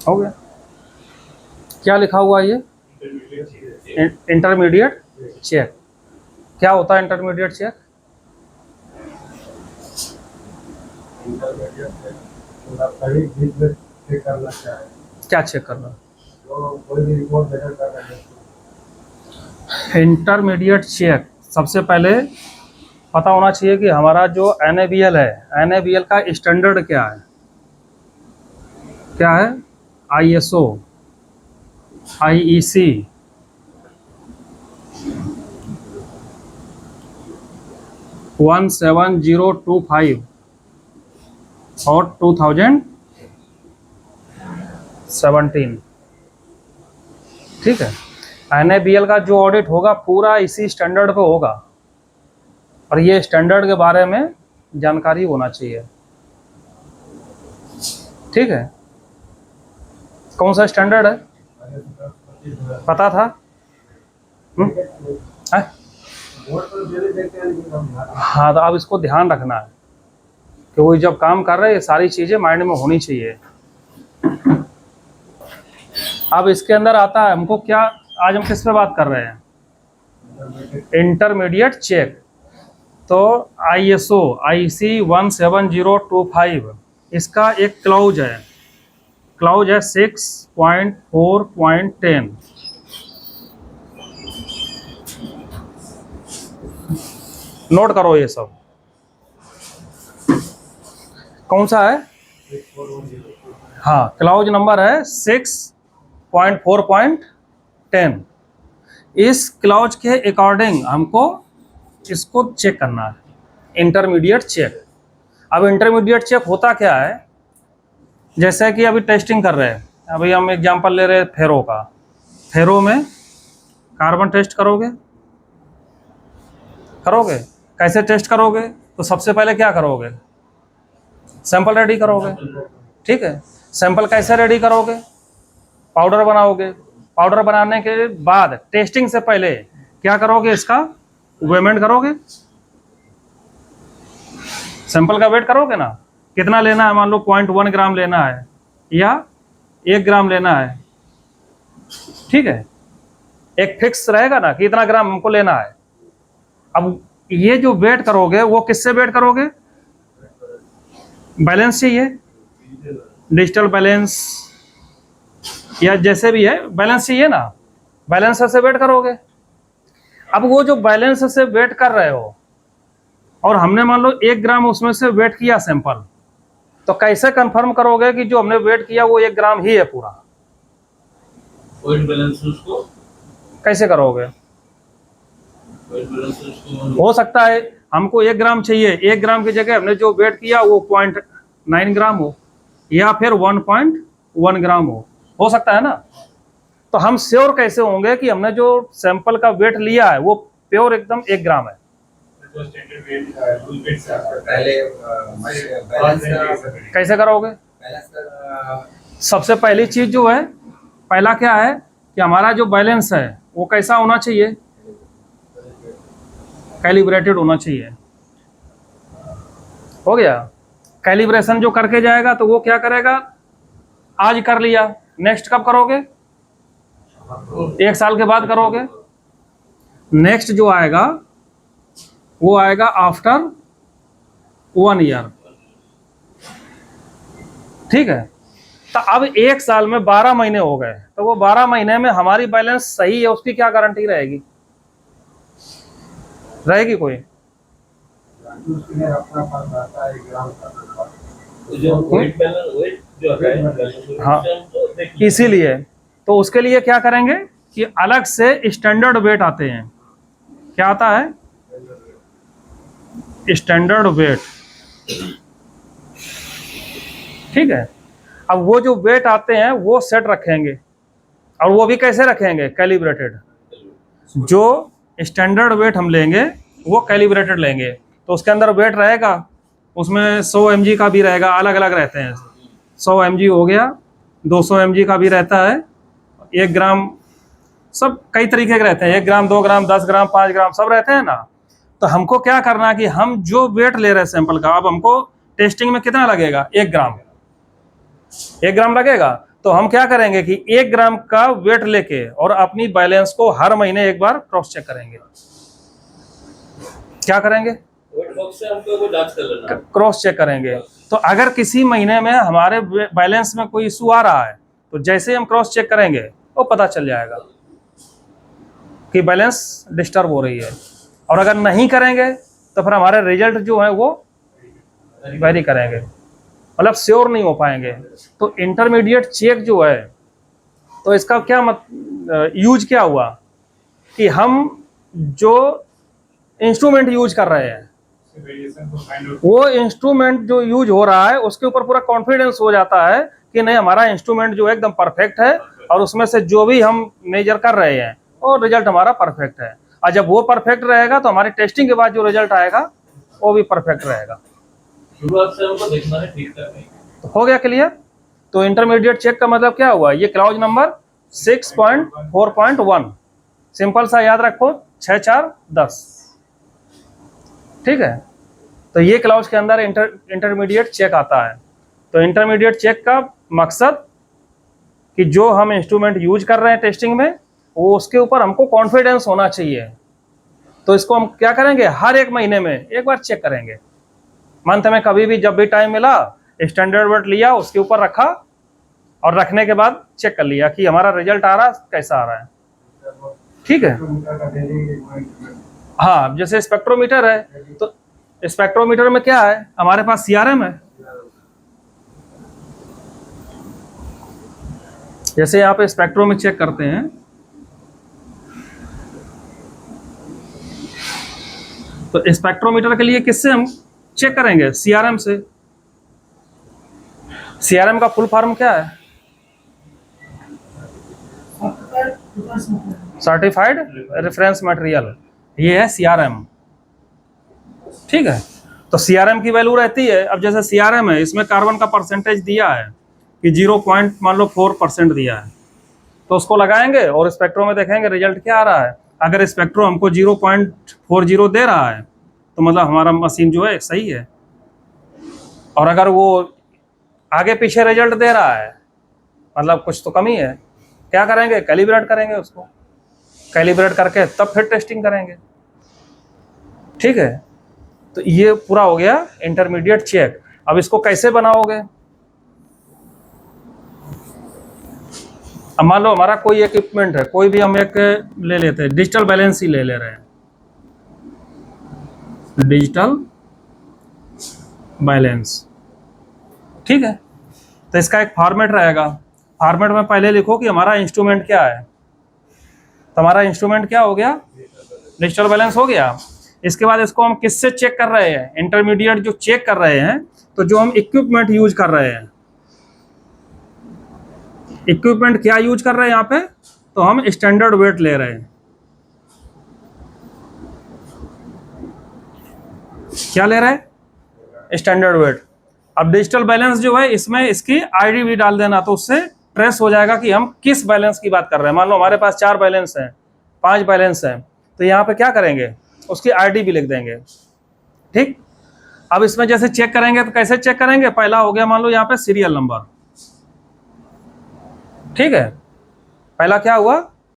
हो गया। क्या लिखा हुआ है ये? Intermediate check. क्या होता है इंटरमीडिएट चेक? क्या चेक करना? इंटरमीडिएट चेक सबसे पहले पता होना चाहिए कि हमारा जो NABL है, NABL का स्टैंडर्ड क्या है? क्या है? ISO, IEC, वन 7025 और 2017। ठीक है। NABL का जो ऑडिट होगा पूरा इसी स्टैंडर्ड पे होगा, और ये स्टैंडर्ड के बारे में जानकारी होना चाहिए। ठीक है। कौन सा स्टैंडर्ड है? पता था? है? हाँ, तो अब इसको ध्यान रखना है कि वो जब काम कर रहे हैं ये सारी चीजें माइंड में होनी चाहिए। अब इसके अंदर आता है हमको क्या, आज हम किस पे बात कर रहे हैं? Intermediate check. तो ISO IC 17025 इसका एक क्लाउज है, 6.4.10। नोट करो ये सब। कौन सा है? हाँ, क्लाउज नंबर है 6.4.10। इस क्लाउज के अकॉर्डिंग हमको इसको चेक करना है, इंटरमीडिएट चेक। अब इंटरमीडिएट चेक होता क्या है? जैसे कि अभी टेस्टिंग कर रहे हैं, अभी हम एग्जांपल ले रहे हैं फेरो का। फेरो में कार्बन टेस्ट करोगे, कैसे टेस्ट करोगे? तो सबसे पहले क्या करोगे? सैंपल रेडी करोगे। ठीक है। सैंपल कैसे रेडी करोगे? पाउडर बनाओगे। पाउडर बनाने के बाद टेस्टिंग से पहले क्या करोगे? इसका वेमेंट करोगे, सैंपल का वेट करोगे ना, कितना लेना है। मान लो 0.1 ग्राम लेना है या 1 ग्राम लेना है। ठीक है। एक फिक्स रहेगा ना कि इतना ग्राम हमको लेना है। अब ये जो वेट करोगे वो किससे वेट करोगे? बैलेंस चाहिए, डिजिटल बैलेंस या जैसे भी है बैलेंस चाहिए ना, बैलेंसर से वेट करोगे। अब वो जो बैलेंसर से वेट कर रहे हो और हमने मान लो 1 ग्राम उसमें से वेट किया सैंपल, तो कैसे कंफर्म करोगे कि जो हमने वेट किया वो 1 ग्राम ही है पूरा? बैलेंस उसको कैसे करोगे? हो सकता है हमको 1 ग्राम चाहिए, 1 ग्राम की जगह हमने जो वेट किया वो 0.9 ग्राम हो या फिर 1.1 ग्राम हो सकता है ना। तो हम श्योर कैसे होंगे कि हमने जो सैंपल का वेट लिया है वो प्योर एकदम 1 ग्राम है? कैसे करोगे? सबसे पहली चीज जो है, पहला क्या है कि हमारा जो बैलेंस है वो कैसा होना चाहिए? कैलिब्रेटेड होना चाहिए। हो गया। कैलिब्रेशन जो करके जाएगा तो वो क्या करेगा? आज कर लिया, नेक्स्ट कब करोगे? 1 साल के बाद करोगे। नेक्स्ट जो आएगा वो आएगा आफ्टर 1 ईयर। ठीक है। तो अब 1 साल में 12 महीने हो गए, तो वो 12 महीने में हमारी बैलेंस सही है उसकी क्या गारंटी रहेगी? कोई? हाँ, इसीलिए तो उसके लिए क्या करेंगे कि अलग से स्टैंडर्ड वेट आते हैं। क्या आता है? Standard weight. ठीक है। अब वो जो वेट आते हैं वो सेट रखेंगे, और वो भी कैसे रखेंगे? कैलिब्रेटेड। जो स्टैंडर्ड वेट हम लेंगे वो कैलिब्रेटेड लेंगे, तो उसके अंदर वेट रहेगा, उसमें 100 mg का भी रहेगा, अलग अलग रहते हैं। 100 mg हो गया, 200 mg का भी रहता है, 1 ग्राम, सब कई तरीके के रहते हैं। 1 ग्राम, 2 ग्राम, 10 ग्राम, 5 ग्राम, सब रहते हैं ना। तो हमको क्या करना है कि हम जो वेट ले रहे हैं सैंपल का, अब हमको टेस्टिंग में कितना लगेगा? 1 ग्राम। 1 ग्राम लगेगा, तो हम क्या करेंगे कि 1 ग्राम का वेट लेके और अपनी बैलेंस को हर महीने एक बार क्रॉस चेक करेंगे। क्या करेंगे? क्रॉस चेक करेंगे। तो अगर किसी महीने में हमारे बैलेंस में कोई इशू आ रहा है तो जैसे हम क्रॉस चेक करेंगे वो पता चल जाएगा कि बैलेंस डिस्टर्ब हो रही है। और अगर नहीं करेंगे तो फिर हमारे रिजल्ट जो है वो वेरी करेंगे, मतलब श्योर नहीं हो पाएंगे। तो इंटरमीडिएट चेक जो है, तो इसका क्या यूज क्या हुआ कि हम जो इंस्ट्रूमेंट यूज कर रहे हैं वो इंस्ट्रूमेंट जो यूज हो रहा है उसके ऊपर पूरा कॉन्फिडेंस हो जाता है कि नहीं हमारा इंस्ट्रूमेंट जो है एकदम परफेक्ट है और उसमें से जो भी हम मेजर कर रहे हैं और रिजल्ट हमारा परफेक्ट है। और जब वो परफेक्ट रहेगा तो हमारी टेस्टिंग के बाद जो रिजल्ट आएगा वो भी परफेक्ट रहेगा। शुरुआत से हमको देखना है ठीक करने। तो हो गया क्लियर? तो इंटरमीडिएट चेक का मतलब क्या हुआ? ये क्लॉज नंबर 6.4.1 सिंपल सा याद रखो, 6 4 10। ठीक है, तो ये क्लॉज के अंदर इंटरमीडिएट चेक आता है। तो इंटरमीडिएट चेक का मकसद कि जो हम इंस्ट्रूमेंट यूज कर रहे हैं टेस्टिंग में वो उसके ऊपर हमको कॉन्फिडेंस होना चाहिए। तो इसको हम क्या करेंगे, हर 1 महीने में एक बार चेक करेंगे। मंथ में कभी भी जब भी टाइम मिला स्टैंडर्ड वेट लिया, उसके ऊपर रखा और रखने के बाद चेक कर लिया कि हमारा रिजल्ट आ रहा है कैसा आ रहा है। ठीक है, हाँ, जैसे स्पेक्ट्रोमीटर है तो स्पेक्ट्रोमीटर में क्या है, हमारे पास CRM है। जैसे यहाँ पे स्पेक्ट्रो में चेक करते हैं तो स्पेक्ट्रोमीटर के लिए किससे हम चेक करेंगे? CRM से। CRM का फुल फॉर्म क्या है? सर्टिफाइड रेफरेंस मटेरियल, ये है CRM। ठीक है, तो CRM की वैल्यू रहती है। अब जैसे CRM है, इसमें कार्बन का परसेंटेज दिया है कि 0.4% दिया है, तो उसको लगाएंगे और स्पेक्ट्रो में देखेंगे रिजल्ट क्या आ रहा है। अगर स्पेक्ट्रो हमको 0.40 दे रहा है तो मतलब हमारा मशीन जो है सही है। और अगर वो आगे पीछे रिजल्ट दे रहा है मतलब कुछ तो कमी है, क्या करेंगे? कैलिब्रेट करेंगे, उसको कैलिब्रेट करके तब फिर टेस्टिंग करेंगे। ठीक है, तो ये पूरा हो गया इंटरमीडिएट चेक। अब इसको कैसे बनाओगे? अब मान लो हमारा कोई इक्विपमेंट है, कोई भी हम एक ले लेते हैं, डिजिटल बैलेंस ही ले रहे हैं, डिजिटल बैलेंस। ठीक है, तो इसका एक फॉर्मेट रहेगा। फॉर्मेट में पहले लिखो कि हमारा इंस्ट्रूमेंट क्या है। तो हमारा इंस्ट्रूमेंट क्या हो गया? डिजिटल बैलेंस हो गया। इसके बाद इसको हम किससे चेक कर रहे हैं? इंटरमीडिएट जो चेक कर रहे हैं, तो जो हम इक्विपमेंट यूज कर रहे हैं, इक्विपमेंट क्या यूज कर रहे हैं यहाँ पे? तो हम स्टैंडर्ड वेट ले रहे हैं। क्या ले रहे हैं? Standard weight. अब डिजिटल बैलेंस जो है इसमें इसकी आईडी भी डाल देना, तो उससे ट्रेस हो जाएगा कि हम किस बैलेंस की बात कर रहे हैं। मान लो हमारे पास 4 बैलेंस हैं, 5 बैलेंस हैं, तो यहाँ पे क्या करेंगे? उसकी आईडी भी लिख देंगे। ठीक, अब इसमें जैसे चेक करेंगे तो कैसे चेक करेंगे? पहला हो गया मान लो यहाँ पे सीरियल नंबर। ठीक है, पहला क्या हुआ?